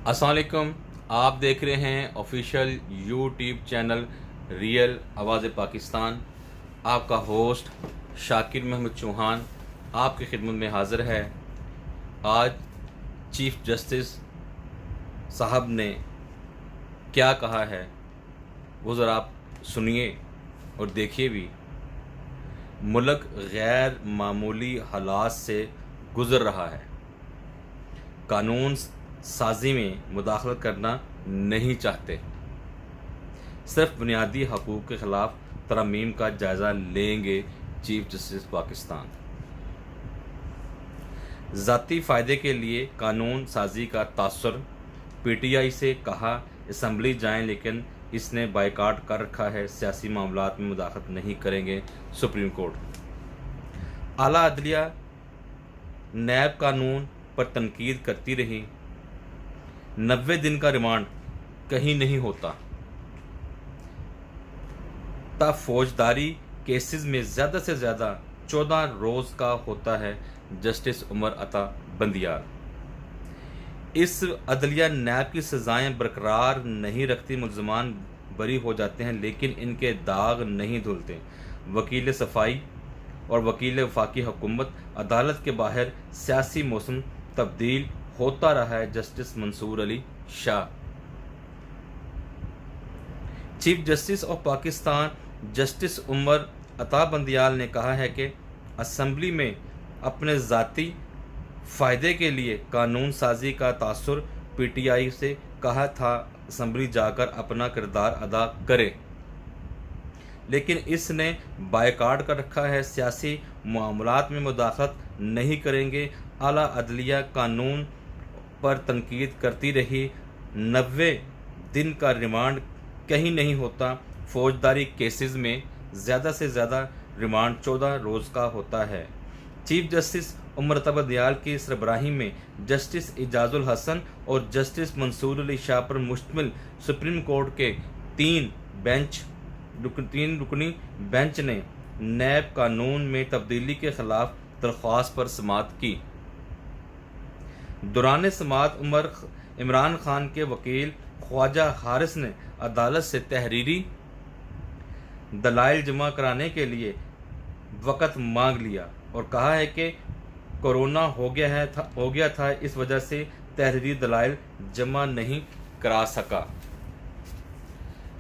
अस्सलाम वालेकुम। आप देख रहे हैं ऑफिशियल यूट्यूब चैनल रियल आवाज़ पाकिस्तान। आपका होस्ट शाकिर महमूद चौहान आपकी खिदमत में हाज़िर है। आज चीफ जस्टिस साहब ने क्या कहा है वो ज़रा आप सुनिए और देखिए भी। मुल्क गैर मामूली हालात से गुज़र रहा है। कानून साजी में मुदाखलत करना नहीं चाहते, सिर्फ बुनियादी हकूक़ के ख़िलाफ़ तरमीम का जायज़ा लेंगे चीफ जस्टिस पाकिस्तान। ज़ाती फ़ायदे के लिए कानून साजी का तासुर। PTI से कहा असम्बली जाएं, लेकिन इसने बाइकाट कर रखा है, सियासी मामलात में मुदाखलत नहीं करेंगे सुप्रीम कोर्ट। आला अदलिया नैब कानून पर तनकीद करती रही। 90 दिन का रिमांड कहीं नहीं होता। तब फौजदारी केसेस में ज़्यादा से ज़्यादा 14 रोज़ का होता है। जस्टिस उमर अता बंदियाल। इस अदलिया नैब की सज़ाएं बरकरार नहीं रखती। मुल्ज़मान बरी हो जाते हैं, लेकिन इनके दाग नहीं धुलते। वकील सफाई और वकील वफाकी हुकूमत अदालत के बाहर सियासी मौसम तब्दील होता रहा है। Justice Mansoor Ali Shah. Chief justice of Pakistan justice Umar Ata Bandial ने कहा है कि असम्बली में अपने ज़ाती फ़ायदे के लिए कानून साजी का तासुर। PTI से कहा था असम्बली जाकर अपना किरदार अदा करे, लेकिन इसने बायकाट कर रखा है। सियासी मामलात में मुदाखलत नहीं करेंगे। आला अदलिया कानून पर तनकीद करती रही। 90 दिन का रिमांड कहीं नहीं होता। फौजदारी केसेस में ज़्यादा से ज़्यादा रिमांड 14 रोज़ का होता है। चीफ जस्टिस उमर अता बंदियाल की सरबराही में जस्टिस इजाजुल हसन और जस्टिस मंसूर अली शाह पर मुश्तमिल सुप्रीम कोर्ट के तीन रुकनी बेंच ने नैब कानून में तब्दीली के खिलाफ दरख्वास्त पर समाअत की। दौरान समाअत इमरान खान के वकील ख्वाजा हारिस ने अदालत से तहरीरी दलाइल जमा कराने के लिए वक़्त मांग लिया और कहा है कि कोरोना हो गया था, इस वजह से तहरीरी दलाइल जमा नहीं करा सका।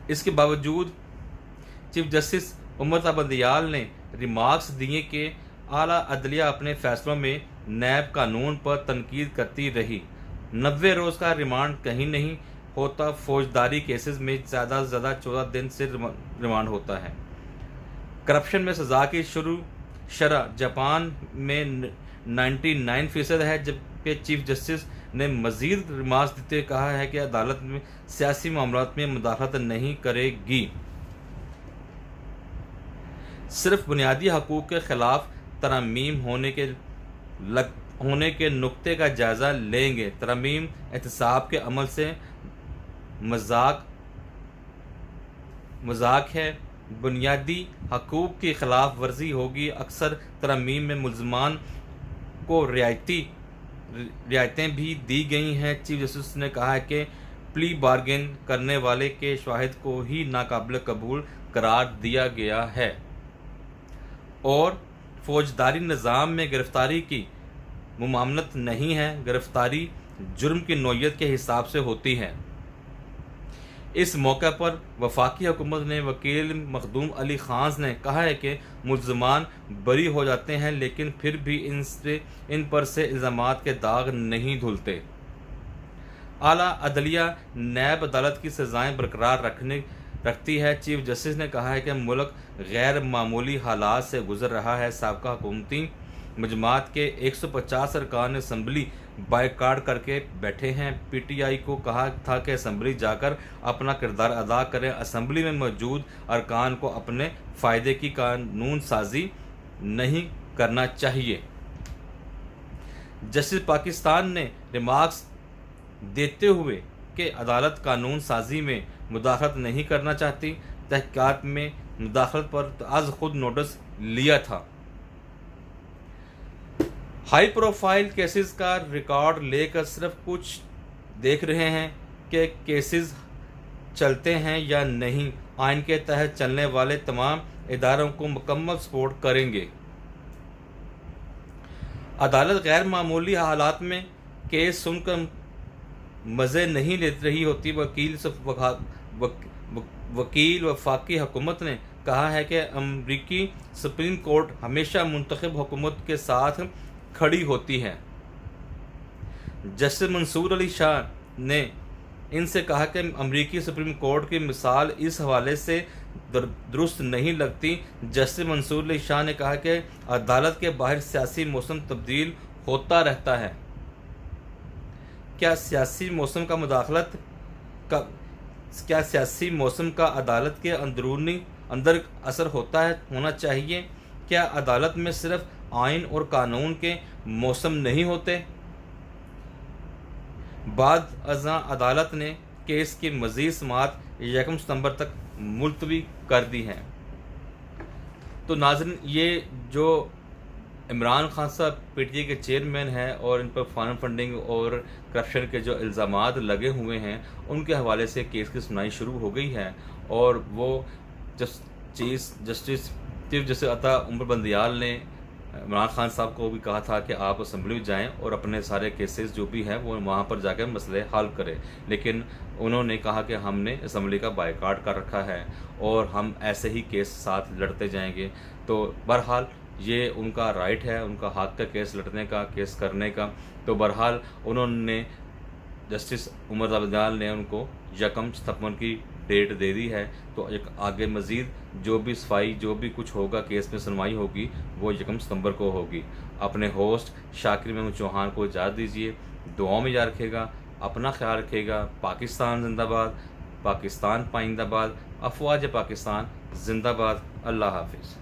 इसके बावजूद चीफ जस्टिस उमर अता बंदियाल ने रिमार्क्स दिए कि आला अदलिया अपने फैसलों में नैब कानून पर तनकीद करती रही। 90 रोज़ का रिमांड कहीं नहीं होता। फौजदारी केसेस में ज़्यादा से ज़्यादा 14 दिन से रिमांड होता है। करप्शन में सज़ा की शरह जापान में 99% है, जबकि चीफ जस्टिस ने मज़ीद रिमार्क्स देते कहा है कि अदालत में सियासी मामलात में मुदाखलत नहीं करेगी, सिर्फ बुनियादी हकूक़ के ख़िलाफ़ तरमीम होने के नुक्ते का जायज़ा लेंगे। तरमीम एहतसाब के अमल से मजाक है, बुनियादी हकूक़ की खिलाफ वर्जी होगी। अक्सर तरमीम में मुल्ज़मान को रियायतें भी दी गई हैं। चीफ जस्टिस ने कहा है कि प्ली बार्गेन करने वाले के शवाहिद को ही नाकाबिल कबूल करार दिया गया है और फौजदारी निज़ाम में गिरफ्तारी की मुमानत नहीं है। गिरफ्तारी जुर्म की नौयत के हिसाब से होती है। इस मौके पर वफाकी हुकूमत ने वकील मखदूम अली खान ने कहा है कि मुल्ज़मान बरी हो जाते हैं, लेकिन फिर भी इन पर से इल्ज़ामात के दाग नहीं धुलते। आला अदलिया नैब अदालत की सज़ाएं बरकरार रखती है। चीफ जस्टिस ने कहा है कि मुल्क गैर मामूली हालात से गुजर रहा है। साबका हुकूमती मजमात के 150 अरकान असम्बली बाइकाट करके बैठे हैं। PTI को कहा था कि असम्बली जाकर अपना किरदार अदा करें। असम्बली में मौजूद अरकान को अपने फ़ायदे की कानून साजी नहीं करना चाहिए। जस्टिस पाकिस्तान ने रिमार्क्स देते हुए कि अदालत कानून साजी में मुदाखलत नहीं करना चाहती। तहक़ीक़ात में मुदाखलत पर आज खुद नोटिस लिया था। हाई प्रोफाइल केसेस का रिकॉर्ड लेकर सिर्फ कुछ دیکھ رہے ہیں کہ کیسز چلتے ہیں یا نہیں۔ آئین کے تحت چلنے والے تمام اداروں کو مکمل سپورٹ کریں گے۔ عدالت غیر معمولی حالات میں کیس سن کر مزے نہیں لے رہی ہوتی۔ وکیل وفاقی حکومت نے کہا ہے کہ امریکی سپریم کورٹ ہمیشہ منتخب حکومت کے ساتھ کھڑی ہوتی ہے۔ جسٹس منصور علی شاہ نے ان سے کہا کہ امریکی سپریم کورٹ کی مثال اس حوالے سے درست نہیں لگتی۔ جسٹس منصور علی شاہ نے کہا کہ عدالت کے باہر سیاسی موسم تبدیل ہوتا رہتا ہے۔ کیا سیاسی موسم کا عدالت کے اندر اثر ہونا چاہیے؟ کیا عدالت میں صرف آئین اور قانون کے موسم نہیں ہوتے؟ بعد ازاں عدالت نے کیس کی مزید سماعت 1 ستمبر تک ملتوی کر دی ہے۔ تو ناظرین، یہ جو عمران خان صاحب پی ٹی آئی کے چیئرمین ہیں اور ان پر فارن فنڈنگ اور کرپشن کے جو الزامات لگے ہوئے ہیں، ان کے حوالے سے کیس کی سنائی شروع ہو گئی ہے، اور وہ چیف جسٹس عطا عمر بندیال نے عمران خان صاحب کو بھی کہا تھا کہ آپ اسمبلی جائیں اور اپنے سارے کیسز جو بھی ہیں وہ وہاں پر جا کے مسئلے حل کریں، لیکن انہوں نے کہا کہ ہم نے اسمبلی کا بائیکاٹ کر رکھا ہے اور ہم ایسے ہی کیس ساتھ لڑتے جائیں گے۔ تو بہرحال یہ ان کا رائٹ ہے، ان کا حق ہے کیس لڑنے کا، کیس کرنے کا۔ تو بہرحال انہوں نے جسٹس عمر بندیال نے ان کو 1 ستمبر کی ڈیٹ دے دی ہے۔ تو آگے مزید جو بھی صفائی، جو بھی کچھ ہوگا، کیس میں سنوائی ہوگی، وہ 1 ستمبر کو ہوگی۔ اپنے ہوسٹ شاکر محمود چوہان کو اجازت دیجیے، دعاؤں میں یاد رکھے گا، اپنا خیال رکھے گا۔ پاکستان زندہ باد، پاکستان پائندہ باد، افواج پاکستان زندہ باد۔ اللہ حافظ۔